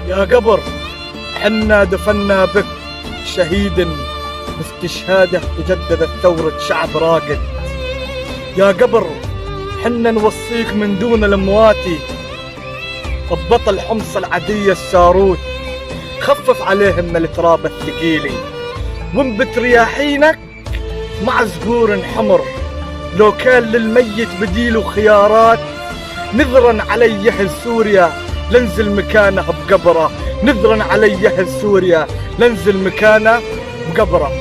يا قبر حنا دفنا بك شهيد، باستشهاده تجددت ثورة شعب راقد. يا قبر حنا نوصيك من دون الامواتي ببطل حمص العدية الساروت، خفف عليهم من التراب الثقيلي وانبت رياحينك مع زهور حمر. لو كان للميت بديل وخيارات نذرا علي اهل سوريا لنزل مكانه بقبره، نذرا علي اهل سوريا لنزل مكانه بقبره.